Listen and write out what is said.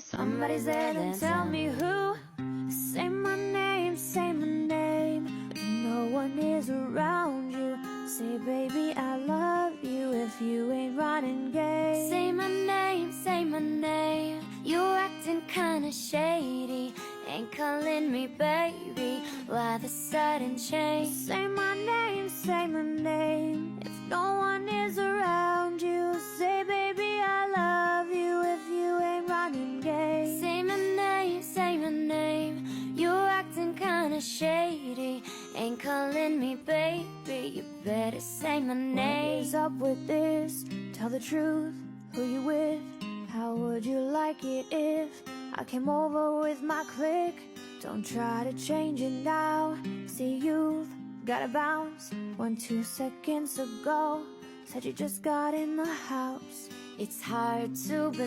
Somebody's there, then tell me who. Say my name, say my name. If no one is around you, say baby I love you if you ain't running game. Say my name, say my name. You acting kinda shady, ain't calling me baby. Why the sudden change? Say my name, say my name. If no one is around you, say baby I love you if you ain't running game. Say my name, say my name. You acting kinda shady, ain't calling me baby. You better say my name. What is up with this? Tell the truth, who you with? How would you like it if I came over with my clique? Don't try to change it now. See, you've gotta bounce. 1-2 seconds ago said you just got in the house. It's hard to believe